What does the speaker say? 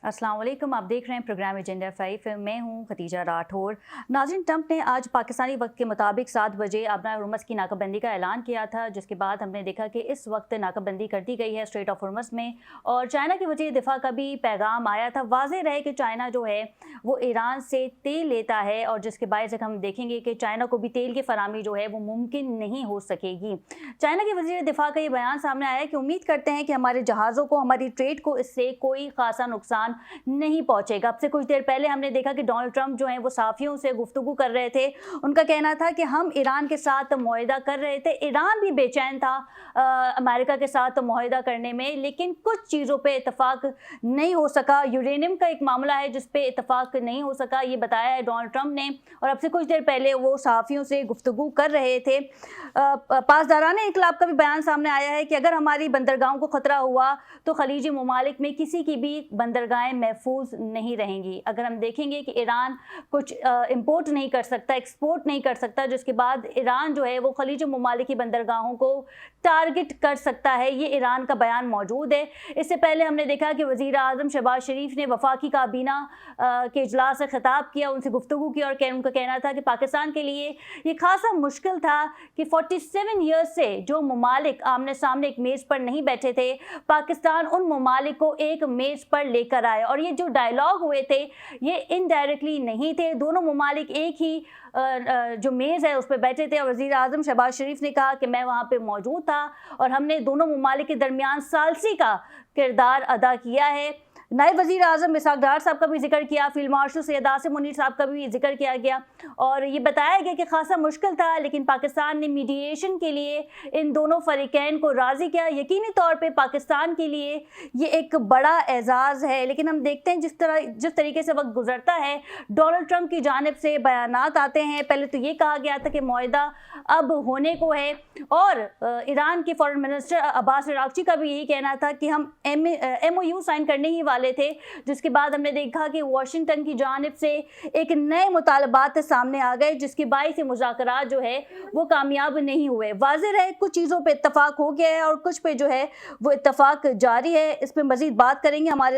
अस्सलाम वालेकुम, आप देख रहे हैं प्रोग्राम एजेंडा 5। मैं हूं खतीजा राठौर। नाज़रीन, ट्रंप ने आज पाकिस्तानी वक्त के मुताबिक 7 बजे आबना हुर्मुज़ की नाकाबंदी का ऐलान किया था, जिसके बाद हमने देखा कि इस वक्त नाकाबंदी कर दी गई है स्ट्रेट ऑफ हुर्मुज़ में। और चाइना की वज़ीर दिफ़ा का भी पैगाम आया था। वाज़ेह रहे कि चाइना जो है वो ईरान से तेल लेता है, और जिसके बायस हम देखेंगे कि चाइना को भी तेल की फराहमी जो है वो मुमकिन नहीं हो सकेगी। चाइना के वज़ीर दिफ़ा का ये बयान सामने आया कि उम्मीद करते हैं कि हमारे जहाज़ों को, हमारी ट्रेड को इससे कोई खासा नुकसान नहीं पहुंचेगा। अब से कुछ देर पहले हमने देखा कि डोनाल्ड ट्रंप जो हैं वो सहाफ़ियों से गुफ्तगू कर रहे थे। उनका कहना था कि हम ईरान के साथ मुआहिदा कर रहे थे, ईरान भी बेचैन था अमेरिका के साथ मुआहिदा करने में, लेकिन कुछ चीज़ों पे इत्तफाक नहीं हो सका। यूरेनियम का एक मामला है जिस पे इत्तफाक नहीं हो सका, ये बताया है डोनाल्ड ट्रंप ने। और अब से कुछ देर पहले वो सहाफ़ियों से गुफ्तगू कर रहे थे। पासदारान इनकलाब का भी बयान सामने आया है कि अगर हमारी बंदरगाहों को ख़तरा हुआ तो खलीजी ममालिक में किसी की भी बंदरगाहें महफूज नहीं रहेंगी। अगर हम देखेंगे कि ईरान कुछ इंपोर्ट नहीं कर सकता, एक्सपोर्ट नहीं कर सकता, जिसके बाद ईरान जो है वो खलीजी ममालिक की बंदरगाहों को टारगेट कर सकता है, ये ईरान का बयान मौजूद है। इससे पहले हमने देखा कि वज़ीर आज़म शहबाज शरीफ ने वफाकी काबीना के इजलास से खिताब किया, उनसे गुफ्तगू की, और उनका कहना था कि पाकिस्तान के लिए ये खासा मुश्किल था कि 47 ईयर्स से जो ममालिक आमने सामने एक मेज़ पर नहीं बैठे थे, पाकिस्तान उन ममालिक को एक मेज़ पर लेकर आया। और ये जो डायलॉग हुए थे ये इनडायरेक्टली नहीं थे, दोनों ममालिक एक ही जो मेज़ है उस पर बैठे थे। और वज़ीर आज़म शहबाज शरीफ ने कहा कि मैं वहाँ पे मौजूद था और हमने दोनों ममालिक के दरमियान सालसी का किरदार अदा किया है। नायब वज़ीर आज़म इसहाक डार साहब का भी जिक्र किया, फील्ड मार्शल सैयद आसिम मुनीर साहब का भी जिक्र किया गया, और ये बताया गया कि खासा मुश्किल था, लेकिन पाकिस्तान ने मीडिएशन के लिए इन दोनों फरीकैन को राज़ी किया। यकीनी तौर पे पाकिस्तान के लिए ये एक बड़ा एजाज़ है। लेकिन हम देखते हैं जिस तरीके से वक्त गुजरता है, डोनाल्ड ट्रंप की जानिब से बयानात आते हैं। पहले तो ये कहा गया था कि मुआहिदा अब होने को है, और ईरान के फॉरेन मिनिस्टर अब्बास अराग़ची का भी यही कहना था कि हम MOU साइन करने ही वाले थे। जिसके बाद हमने देखा कि वाशिंगटन की जानिब से एक नए मुतालबात सामने आ गए, जिसकी बाइस मुज़ाकरात जो है वो कामयाब नहीं हुए। वाज़ेह रहे कुछ चीज़ों पे इत्तफाक हो गया है और कुछ पे जो है वो इत्तफाक जारी है। इस पे मज़ीद बात करेंगे हमारे